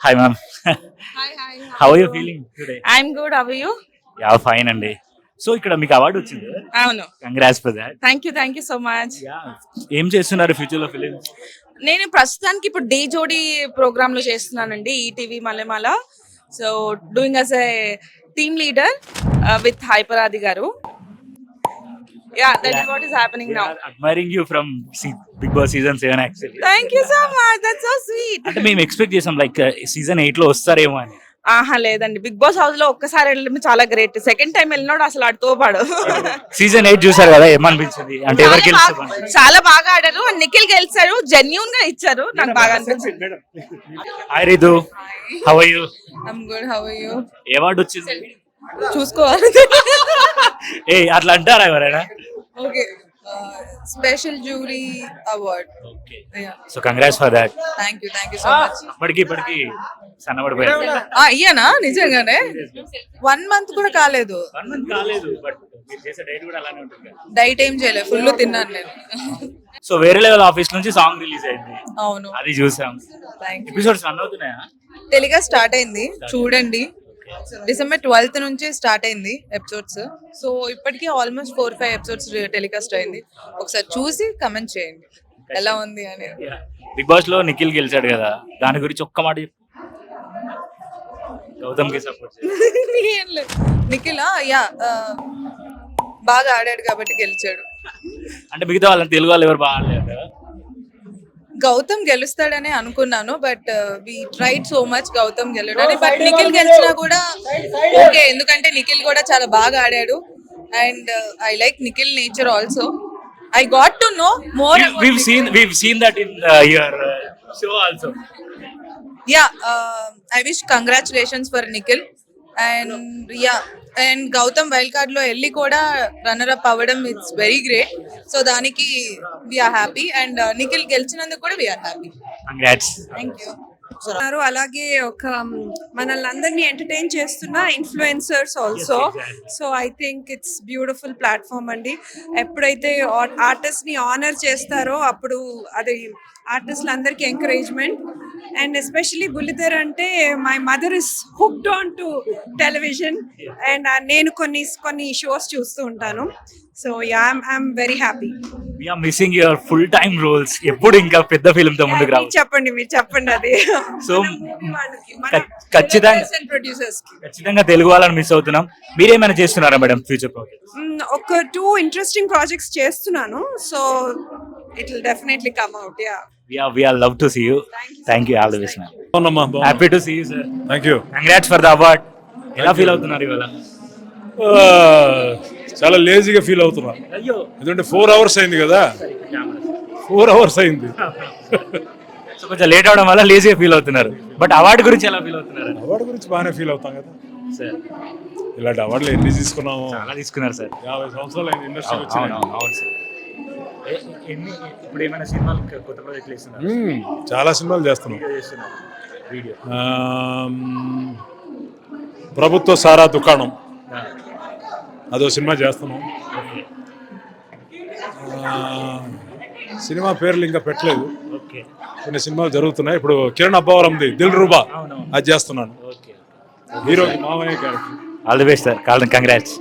Hi, ma'am. Hi. How are you feeling today? I'm good. How are you? Yeah, fine అండి. So ఇక్కడ మీకు award వచ్చింది. అవును. Congrats for that. Thank you so much. ఏం చేస్తున్నారు future లో films? నేను ప్రస్తుతానికి ఇప్పుడు డే జోడీ ప్రోగ్రామ్ లో చేస్తున్నానండి ETV Mallemala. So doing as a team leader with Hyper Aadi గారు. Yeah, that is what is happening now. Admiring you from Bigg Boss season 7 actually. Thank you so much. That's so sweet. అంటే మేము expect చేసాం like season 8 లో వస్తారేమో అని. ఆహా లేదండి, big boss house లో ఒక్కసారి వెళ్ళడం చాలా గ్రేట్. సెకండ్ టైం వెళ్ళినాడు అసలు అడుతో పాడు. సీజన్ 8 చూసారు కదా, ఏమనిపించింది? అంటే ఎవరికి చాలా బాగా ఆడారు. నిఖిల్ గెలిచారు, జెన్యూన్ గా ఇచ్చారు, నాకు బాగా అనిపించింది. Hi Ridu, how are you? I'm good. How are you? ఏ అవార్డు వచ్చింది? చూసుకోవాలి. ఏ అట్లా అంటారా ఎవరైనా? Okay, special jury award. Okay, so congrats for that. Thank you so much. ఇప్పటికి సన్నబడిపోయారు. అయ్యానా నిజంగానే? 1 month కూడా కాలేదు. 1 month కాలేదు, బట్ మీరు చేసే డైట్ కూడా అలానే ఉంటుంది. డైట్ ఏం చేయలేదు, ఫుల్ తిన్నాను నేను. సో వేరే లెవెల్ ఆఫీస్ నుంచి సాంగ్ రిలీజ్ అయింది. అవును, అది చూసాం. ఎపిసోడ్స్ రన్ అవుతున్నాయా? తెలుగుగా స్టార్ట్ అయింది, చూడండి. December 12th నుంచి స్టార్ట్ అయింది ఎపిసోడ్స్. సో ఇప్పటికీ ఆల్మోస్ట్ 4-5 ఎపిసోడ్స్ టెలికాస్ట్ అయింది. ఒకసారి చూసి కమెంట్ చేయండి ఎలా ఉంది అనేది. బిగ్ బాస్ లో నిఖిల్ గెలిచాడు కదా, దాని గురించి ఒక్క మాట చెప్పు. గౌతమ్ కి సపోర్ట్ నిఖిల్ బాగా ఆడాడు కాబట్టి గెలిచాడు. అంటే మిగతా వాళ్ళని తెలుగు వాళ్ళు ఎవరు బాగా ఆడలేదు కదా. గౌతమ్ గెలుస్తాడని అనుకున్నాను, but we tried so much Gautam గెలవడానికి. బట్ నిఖిల్ గెలిచినా కూడా ఓకే, ఎందుకంటే నిఖిల్ కూడా చాలా బాగా ఆడాడు. And I like Nikhil nature also. I got to know more. we've seen that in your show also. Yeah, I wish congratulations for Nikhil. And and Gautam wildcard lo elli kuda runner up avadam, it's very great. So daniki we are happy, and Nikhil గెలిచినందుకు కూడా we are happy. Congrats. Thank you. అలాగే ఒక మనల్ని అందరినీ entertain చేస్తున్న influencers also. So I think it's beautiful platform అండి. ఎప్పుడైతే artist ని honour చేస్తారో అప్పుడు అది ఆర్టిస్టులందరికీ ఎంకరేజ్మెంట్. అండ్ ఎస్పెషలీ బుల్లితెర అంటే my mother is hooked on to television, and నేను కొన్ని షోస్ చూస్తూ ఉంటాను. So I'm very happy. We are missing your full time roles. ఎప్పుడు ఇంకా పెద్ద ఫిల్మ్ తో ముందుకు రావు. మీరు చెప్పండి అది. సో ఖచ్చితంగా తెలుగు వాళ్ళని మిస్ అవుతున్నాం. మీరేమైనా చేస్తున్నారా మేడం ఫ్యూచర్ ప్రాజెక్ట్స్? ఒక 2 ఇంట్రెస్టింగ్ ప్రాజెక్ట్స్ చేస్తున్నాను. So it will definitely come out. We are love to see you. Thank you. All the best, man. Happy to see you, sir. Thank you. Congrats for the award. ఎలా feel అవుతున్నారు ఇవాళ? చాలా లేజీగా feel అవుతున్నా. అయ్యో, ఎందుకంటే 4 hours అయింది కదా. 4 hours అయింది. సో కొంచెం లేట్ అవడం వల్ల లేజీగా ఫీల్ అవుతున్నారు. బట్ అవార్డు గురించి ఎలా ఫీల్ అవుతున్నారు? అవార్డు గురించి బాగానే ఫీల్ అవుతాం కదా సార్. ఇలాంటి అవార్డులు ఎన్ని తీసుకున్నాము? చాలా తీసుకున్నారు సార్. 50 సంవత్సరాలు అయింది ఇండస్ట్రీ వచ్చి. అవును సార్. ఇప్పుడు ఏమైనా సినిమాలు కొత్త ప్రాజెక్టులు ఇస్తున్నారు? చాలా సినిమాలు చేస్తున్నాం. వీడియో ప్రభుత్వ సారా దుకాణం అదో సినిమా చేస్తున్నాం. సినిమా పేర్లు ఇంకా పెట్టలేదు. కొన్ని సినిమాలు జరుగుతున్నాయి. ఇప్పుడు కిరణ్ అబ్బవరంది దిల్ రూబా అది చేస్తున్నాను. హీరో మామయ్య character. All the best sir. Congrats.